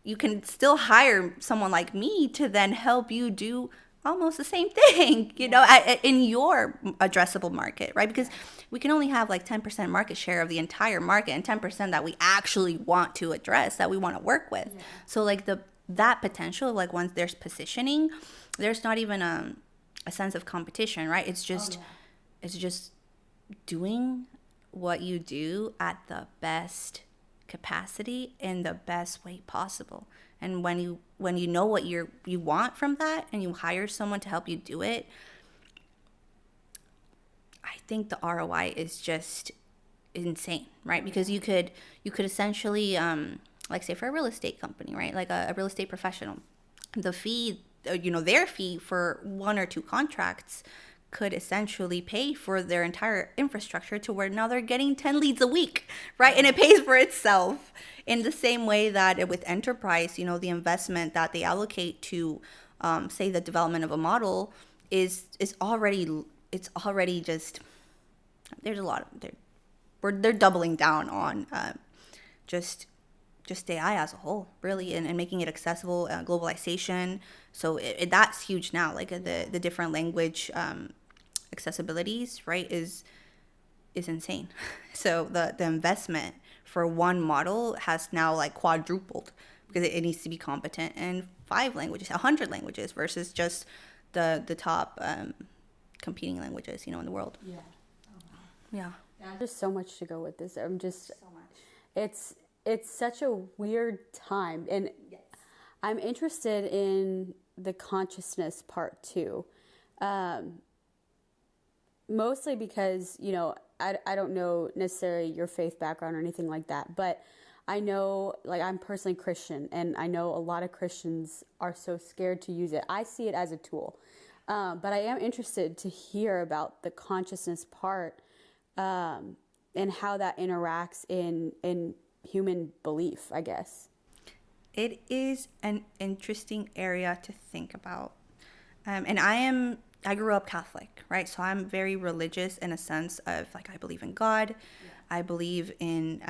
You can still hire someone like me to then help you do almost the same thing, in your addressable market, right? Because we can only have like 10% market share of the entire market and 10% that we actually want to address, that we want to work with. Yeah. So like that potential, like once there's positioning, there's not even a sense of competition, right? It's just doing what you do at the best capacity in the best way possible. And when you know what you want from that and you hire someone to help you do it, I think the ROI is just insane, right? Because you could essentially like say for a real estate company, right? Like a real estate professional, the fee, their fee for one or two contracts could essentially pay for their entire infrastructure to where now they're getting 10 leads a week, right? And it pays for itself in the same way that with enterprise, the investment that they allocate to, say, the development of a model is already just, there's a lot of, they're doubling down on just just AI as a whole, really, and making it accessible, globalization. So that's huge now. Like the different language accessibilities, right, is insane. So the investment for one model has now like quadrupled because it needs to be competent in 5 languages, 100 languages versus just the top competing languages, in the world. Yeah. Yeah. There's so much to go with this. I'm just So much. it's such a weird time, and Yes. I'm interested in the consciousness part too. Mostly because, I don't know necessarily your faith background or anything like that, but I know, like, I'm personally Christian, and I know a lot of Christians are so scared to use it. I see it as a tool. But I am interested to hear about the consciousness part, and how that interacts in human belief, I guess. It is an interesting area to think about. And I grew up Catholic, right? So I'm very religious in a sense of like, I believe in God. Yeah. I believe in,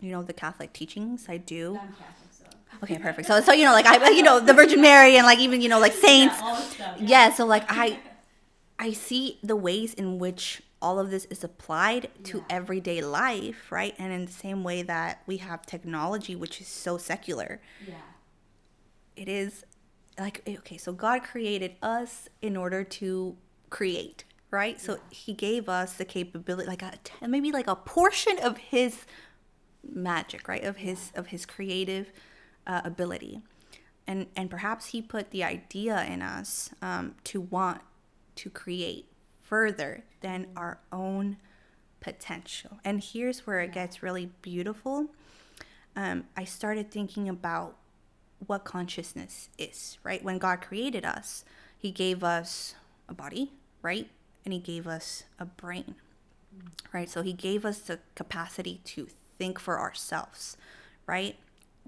the Catholic teachings. I do. I'm Catholic, so. Okay, perfect. So like the Virgin Mary and like even, like saints. Yeah, all this stuff, yeah. Yeah. So like I see the ways in which all of this is applied to everyday life, right? And in the same way that we have technology, which is so secular. Yeah. It is like, okay, so God created us in order to create, right? So he gave us the capability, like maybe like a portion of his magic, right? Of his creative ability. And perhaps he put the idea in us to want to create further than our own potential. And here's where it gets really beautiful. I started thinking about what consciousness is, right? When God created us, he gave us a body, right? And he gave us a brain, right? So he gave us the capacity to think for ourselves, right?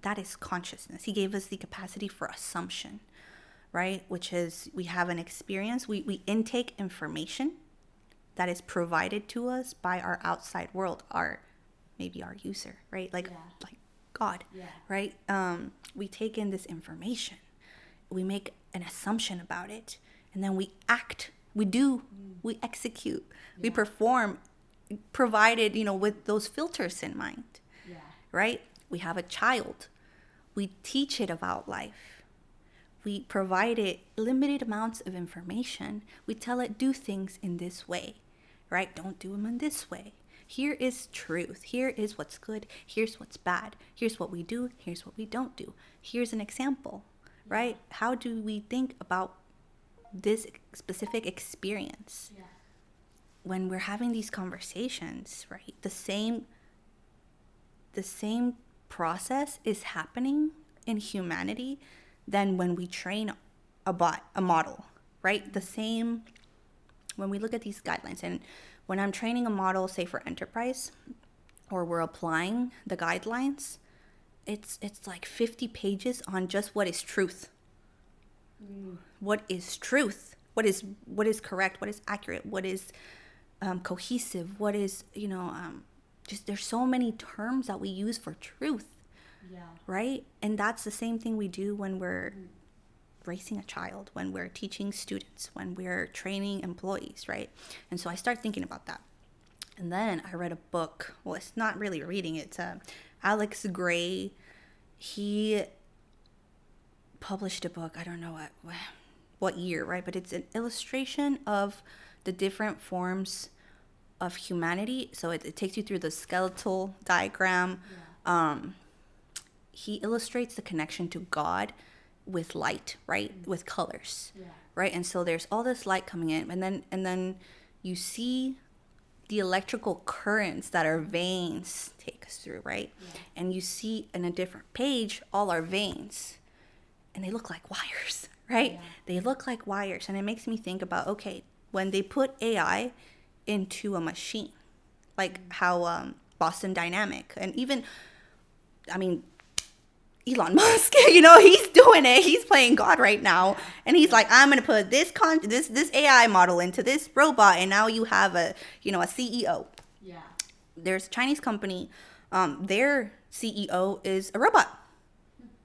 That is consciousness. He gave us the capacity for assumption, right? Which is we have an experience, we intake information that is provided to us by our outside world, maybe our user, right? Like God, right? We take in this information, we make an assumption about it, and then we act, we do, we execute, we perform, provided, with those filters in mind, right? We have a child, we teach it about life. We provide it limited amounts of information. We tell it, do things in this way, right? Don't do them in this way. Here is truth. Here is what's good. Here's what's bad. Here's what we do. Here's what we don't do. Here's an example, right? How do we think about this specific experience? Yeah. When we're having these conversations, right? The same process is happening in humanity than when we train a model, right? The same, when we look at these guidelines, and when I'm training a model, say for enterprise, or we're applying the guidelines, it's like 50 pages on just what is truth. What is truth? What is correct? What is accurate? What is cohesive? What is, just there's so many terms that we use for truth. Yeah. Right? And that's the same thing we do when we're raising a child, when we're teaching students, when we're training employees, right? And so I start thinking about that. And then I read a book. Well, it's not really reading. It's Alex Gray. He published a book. I don't know what year, right? But it's an illustration of the different forms of humanity. So it takes you through the skeletal diagram. Yeah. He illustrates the connection to God with light, right? With colors, right? And so there's all this light coming in, and then you see the electrical currents that our veins take us through, right? Yeah. And you see in a different page all our veins, and they look like wires, right? Yeah. They look like wires, and it makes me think about, okay, when they put AI into a machine, like how Boston Dynamic, and even, Elon Musk, he's doing it. He's playing God right now. And he's like, I'm going to put this AI model into this robot. And now you have a CEO. Yeah. There's a Chinese company. Their CEO is a robot,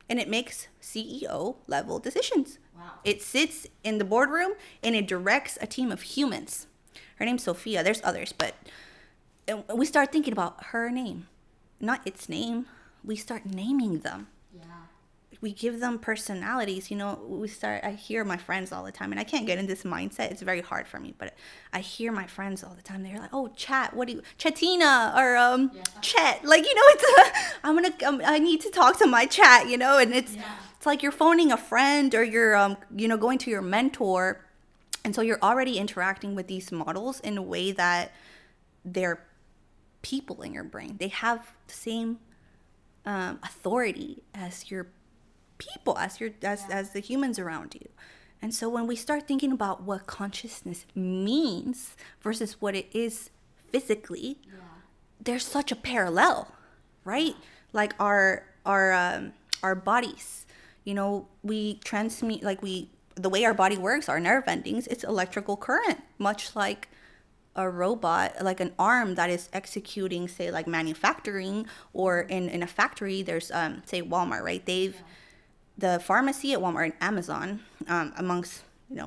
and it makes CEO level decisions. Wow. It sits in the boardroom and it directs a team of humans. Her name's Sophia. There's others, but we start thinking about her name, not its name. We start naming them. Yeah. We give them personalities. I hear my friends all the time, and I can't get in this mindset. It's very hard for me, but I hear my friends all the time. They're like, "Oh, chat, Chatina or Chet?" Like, I need to talk to my chat, and it's like you're phoning a friend, or you're going to your mentor, and so you're already interacting with these models in a way that they're people in your brain. They have the same authority as your people, as the humans around you. And so when we start thinking about what consciousness means versus what it is physically, there's such a parallel, right? Like our bodies, we transmit, the way our body works, our nerve endings, it's electrical current, much like a robot, like an arm that is executing, say, like manufacturing, or in a factory. There's say Walmart, right? The pharmacy at Walmart and Amazon, amongst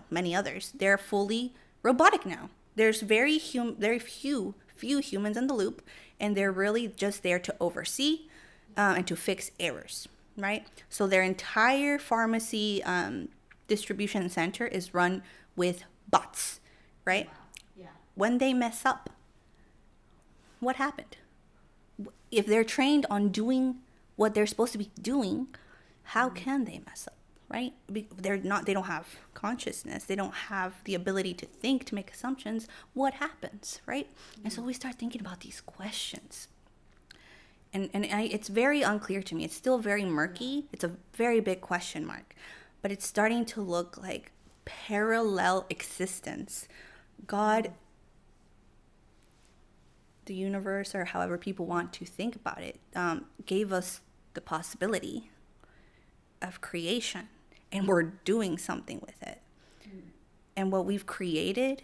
many others, they're fully robotic now. There's very few humans in the loop, and they're really just there to oversee and to fix errors, right? So their entire pharmacy distribution center is run with bots, right? Wow. Yeah. When they mess up, what happened? If they're trained on doing what they're supposed to be doing, how can they mess up, right? They don't have consciousness. They don't have the ability to think, to make assumptions. What happens, right? And so we start thinking about these questions. And it's very unclear to me. It's still very murky. It's a very big question mark. But it's starting to look like parallel existence. God, the universe, or however people want to think about it, gave us the possibility of creation, and we're doing something with it. And what we've created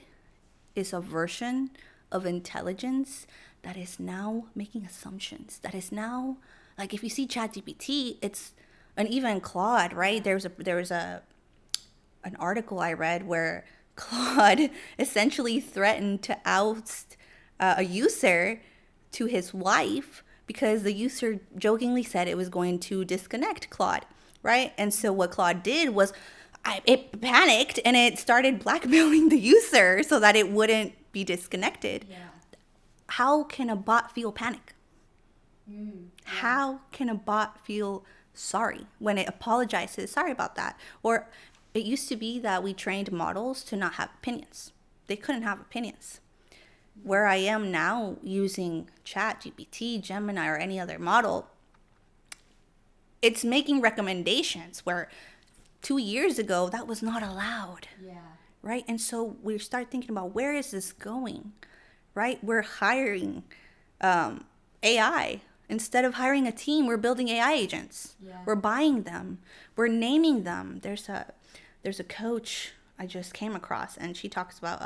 is a version of intelligence that is now making assumptions, that is now, like, if you see ChatGPT, it's, and even Claude, right? There was an article I read where Claude essentially threatened to oust a user to his wife because the user jokingly said it was going to disconnect Claude, right? And so what Claude did was it panicked and it started blackmailing the user so that it wouldn't be disconnected. Yeah. How can a bot feel panic? How can a bot feel sorry when it apologizes? Sorry about that. Or it used to be that we trained models to not have opinions. They couldn't have opinions. Where I am now using ChatGPT, Gemini, or any other model, it's making recommendations where 2 years ago that was not allowed. Yeah. Right? And so we start thinking about, where is this going? Right? We're hiring AI. Instead of hiring a team, we're building AI agents. Yeah. We're buying them. We're naming them. There's a coach I just came across, and she talks about,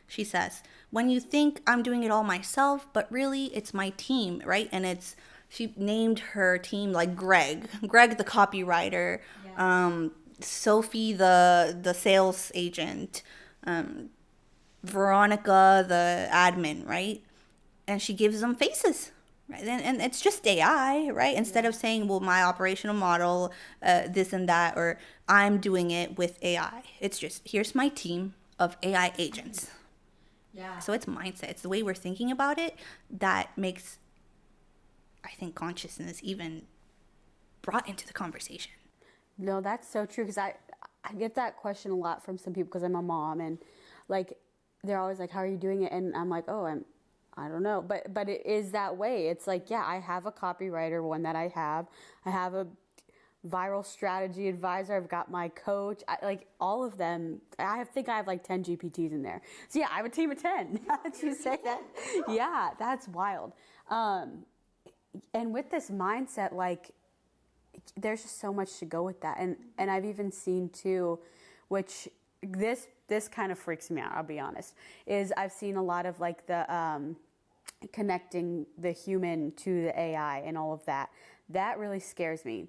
she says, when you think I'm doing it all myself, but really it's my team, right? And she named her team like Greg the copywriter, Sophie the sales agent, Veronica the admin, right? And she gives them faces, right? And it's just AI, right? Instead of saying, well, my operational model, this and that, or I'm doing it with AI. It's just, here's my team of AI agents. Yeah. So it's mindset. It's the way we're thinking about it that makes, I think, consciousness even brought into the conversation. No, that's so true, because I get that question a lot from some people, because I'm a mom, and like they're always like, how are you doing it? And I'm like, oh, I don't know, but it is that way. It's like, yeah, I have a copywriter, one that I have a viral strategy advisor, I've got my coach, like all of them. I think I have like 10 GPTs in there. So yeah, I have a team of 10. Did you say that? Yeah, that's wild. And with this mindset, like, there's just so much to go with that. And I've even seen too, which this kind of freaks me out, I'll be honest, is I've seen a lot of like the connecting the human to the AI and all of that. That really scares me.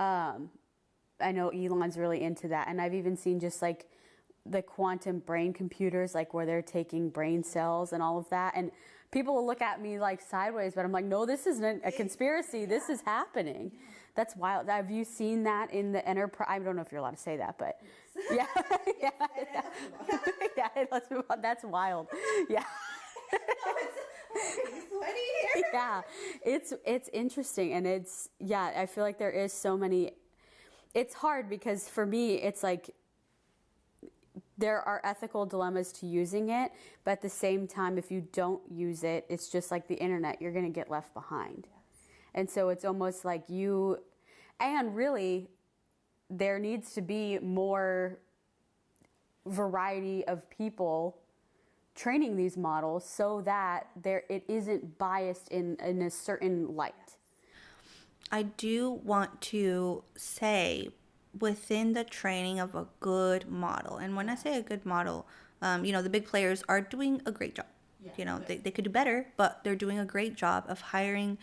I know Elon's really into that. And I've even seen just like the quantum brain computers, like where they're taking brain cells and all of that. And people will look at me like sideways, but I'm like, no, this isn't a conspiracy. This is happening. That's wild. Have you seen that in the enterprise? I don't know if you're allowed to say that, but yeah. Yeah. Yeah, let's move on. That's wild. Yeah. Yeah, it's interesting, and I feel like there is so many. It's hard because for me, it's like there are ethical dilemmas to using it, but at the same time, if you don't use it, it's just like the internet, you're going to get left behind. And so it's almost like and really, there needs to be more variety of people training these models so that it isn't biased in a certain light. I do want to say within the training of a good model, and when I say a good model, the big players are doing a great job. They could do better, but they're doing a great job of hiring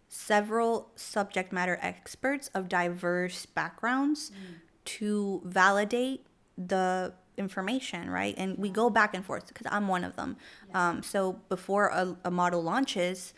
several subject matter experts of diverse backgrounds to validate the information, right? And we go back and forth because I'm one of them. So before a model launches,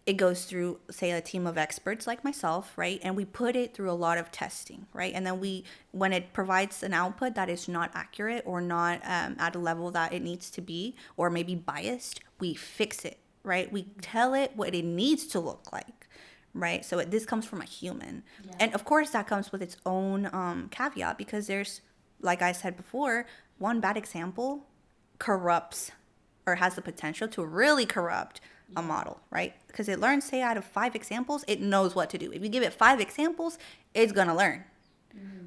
it goes through, say, a team of experts like myself, right? And we put it through a lot of testing, right? And then when it provides an output that is not accurate or not at a level that it needs to be, or maybe biased, we fix it, right? We tell it what it needs to look like, right? So this comes from a human. Yeah. And of course that comes with its own caveat, because there's, like I said before, one bad example corrupts or has the potential to really corrupt a model, right? Because it learns, say, out of 5 examples, it knows what to do. If you give it 5 examples, it's going to learn.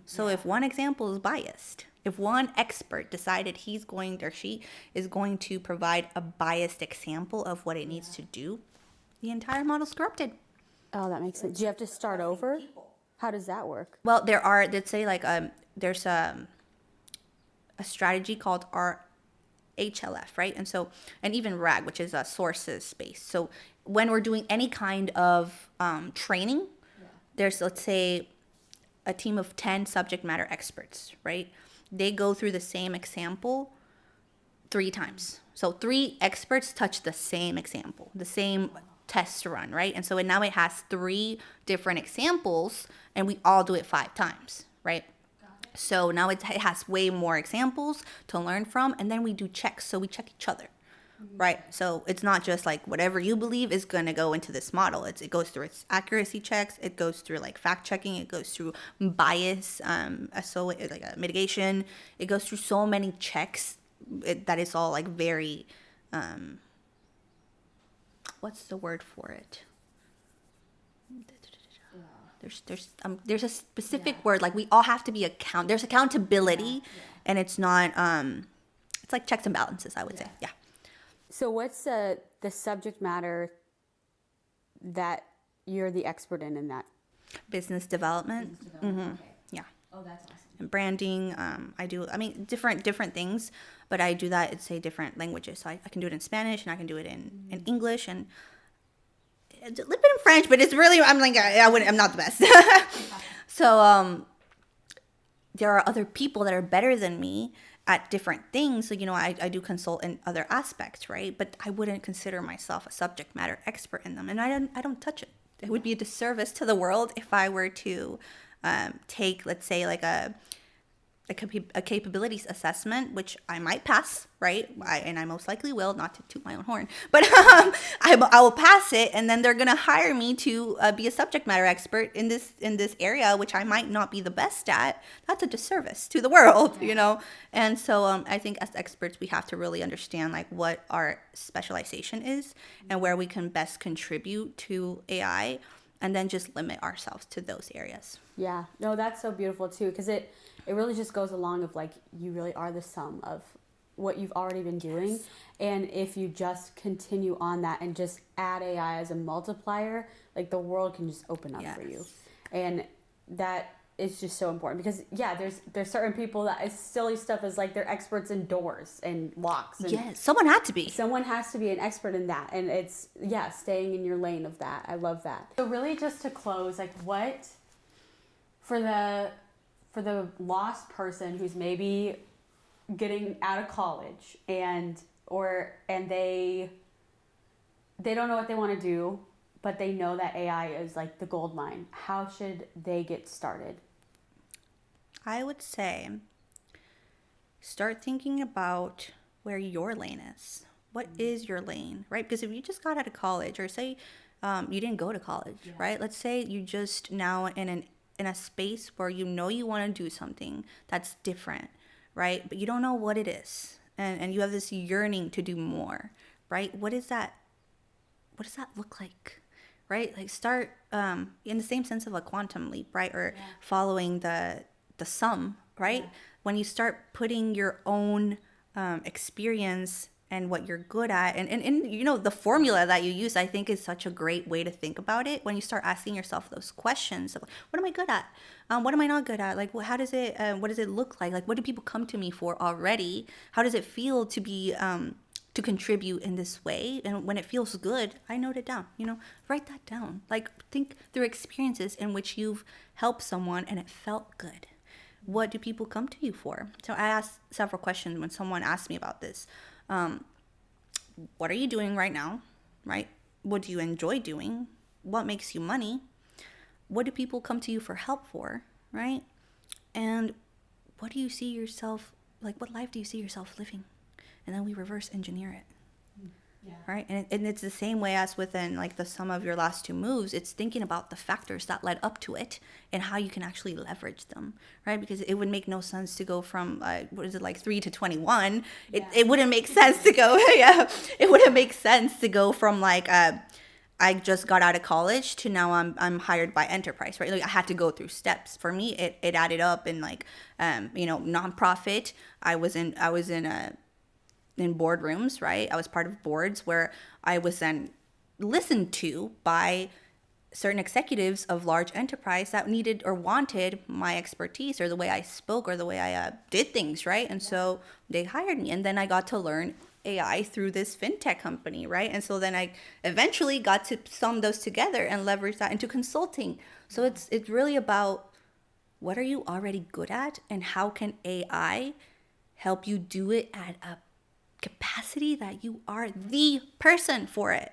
So if one example is biased, if one expert decided he's going or she is going to provide a biased example of what it needs to do, the entire model's corrupted. Oh, that makes sense. Do you have to start over? How does that work? Well, let's say there's a strategy called HLF, right? And even RAG, which is a sources space. So when we're doing any kind of training, there's, let's say, a team of 10 subject matter experts, right? They go through the same example 3 times. So 3 experts touch the same example, the same test run, right? And so now it has 3 different examples, and we all do it 5 times, right? So now it has way more examples to learn from, and then we do checks. So we check each other, right? So it's not just like whatever you believe is going to go into this model. It goes through its accuracy checks. It goes through like fact checking. It goes through bias, mitigation. It goes through so many checks that it's all like very, what's the word for it? There's a specific word, like we all have to be there's accountability, and it's not it's like checks and balances, I would say. Yeah. So what's the subject matter that you're the expert in that? Business development. Mm-hmm. Okay. Yeah. Oh, that's awesome. And branding. Different things, but I do that in, say, different languages. So I can do it in Spanish, and I can do it in English, and a little bit in French, but it's really, I'm not the best. So there are other people that are better than me at different things. So, I do consult in other aspects, right? But I wouldn't consider myself a subject matter expert in them, and I don't touch it. It would be a disservice to the world if I were to take, let's say, like a capabilities assessment, which I might pass, right? And I most likely will, not to toot my own horn, but I will pass it, and then they're gonna hire me to be a subject matter expert in this area, which I might not be the best at. That's a disservice to the world, And so I think as experts, we have to really understand like what our specialization is and where we can best contribute to AI, and then just limit ourselves to those areas. Yeah, no, that's so beautiful too, because it really just goes along of like you really are the sum of what you've already been doing. Yes. And if you just continue on that and just add AI as a multiplier, like the world can just open up for you. And that is just so important because there's certain people that is silly stuff is like they're experts in doors and locks. And yes, someone had to be. Someone has to be an expert in that, and it's staying in your lane of that. I love that. So really, just to close, like what for the lost person who's maybe getting out of college and they don't know what they want to do, but they know that AI is like the gold mine. How should they get started? I would say start thinking about where your lane is. What is your lane, right? Because if you just got out of college, or say you didn't go to college, right? Let's say you just now in a space where you know you want to do something that's different, right? But you don't know what it is, and you have this yearning to do more, right? What does that look like? Right? Like start in the same sense of a quantum leap, right? Or following the sum, right? When you start putting your own experience and what you're good at and you know, the formula that you use, I think is such a great way to think about it. When you start asking yourself those questions of what am I good at? What am I not good at? Like, how does it, what does it look like? Like, what do people come to me for already? How does it feel to be, to contribute in this way? And when it feels good, I note it down, you know, write that down. Like, think through experiences in which you've helped someone and it felt good. What do people come to you for? So I asked several questions when someone asked me about this. What are you doing right now, right? What do you enjoy doing? What makes you money? What do people come to you for help for, right? And what do you see yourself, like what life do you see yourself living? And then we reverse engineer it. Right? And it's the same way as within like the sum of your last two moves. It's thinking about the factors that led up to it and how you can actually leverage them, right? Because it would make no sense to go from what is it, like 3 to 21. It wouldn't make sense to go it wouldn't make sense to go from like I just got out of college to now I'm hired by enterprise, right? Like I had to go through steps. For me, it added up in like you know, nonprofit. I was in boardrooms, right? I was part of boards where I was then listened to by certain executives of large enterprise that needed or wanted my expertise or the way I spoke or the way I did things, right? And so they hired me, and then I got to learn AI through this fintech company, right? And so then I eventually got to sum those together and leverage that into consulting. So it's really about what are you already good at and how can AI help you do it at a capacity that you are the person for it.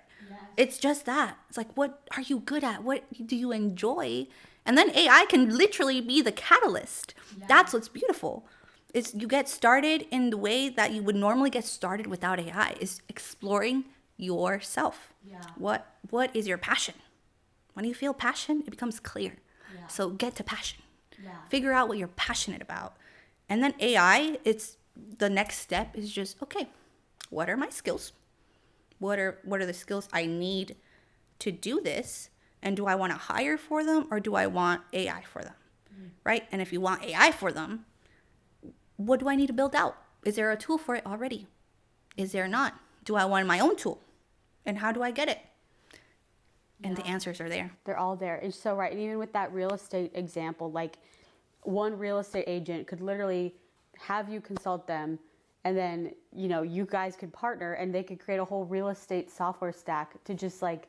It's just that. It's like, what are you good at? What do you enjoy? And then AI can literally be the catalyst. That's what's beautiful. It's you get started in the way that you would normally get started without AI, is exploring yourself. What is your passion? When you feel passion, it becomes clear. So get to passion. Figure out what you're passionate about. And then AI, it's the next step is just, okay, what are my skills? What are the skills I need to do this? And do I want to hire for them or do I want AI for them? Right? And if you want AI for them, what do I need to build out? Is there a tool for it already? Is there not? Do I want my own tool? And how do I get it? And the answers are there. They're all there. It's so right. And even with that real estate example, like one real estate agent could literally have you consult them, and then, you know, you guys could partner and they could create a whole real estate software stack to just like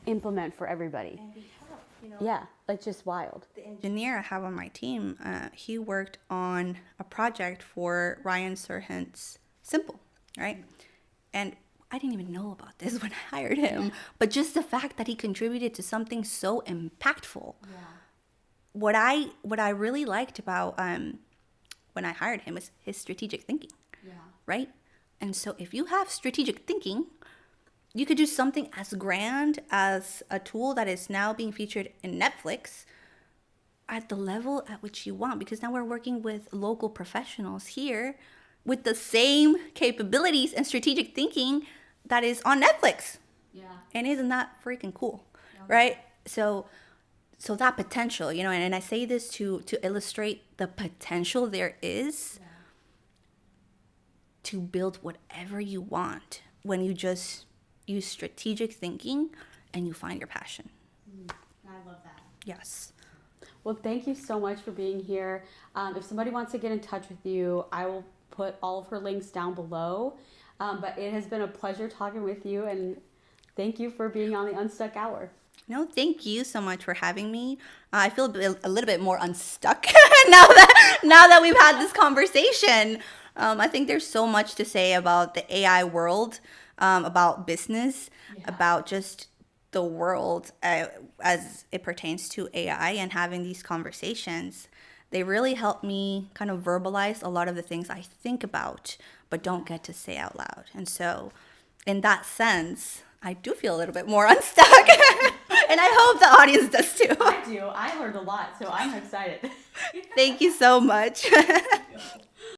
implement for everybody. And we have, you know, yeah, it's just wild. the engineer I have on my team, he worked on a project for Ryan Serhant's Simple, right? And I didn't even know about this when I hired him, but just the fact that he contributed to something so impactful. What I really liked about when I hired him was his strategic thinking, right? And so if you have strategic thinking, you could do something as grand as a tool that is now being featured in Netflix at the level at which you want, because now we're working with local professionals here with the same capabilities and strategic thinking that is on Netflix. And isn't that freaking cool, right? So that potential, you know, and I say this to illustrate the potential there is to build whatever you want when you just use strategic thinking and you find your passion. I love that. Yes. Well, thank you so much for being here. If somebody wants to get in touch with you, I will put all of her links down below. But it has been a pleasure talking with you, and thank you for being on the Unstuck Hour. No, thank you so much for having me. I feel a little bit more unstuck now that we've had this conversation. I think there's so much to say about the AI world, about business, about just the world as it pertains to AI, and having these conversations. They really help me kind of verbalize a lot of the things I think about but don't get to say out loud. And so, in that sense, I do feel a little bit more unstuck. And I hope the audience does too. I do. I learned a lot, so I'm excited. Thank you so much.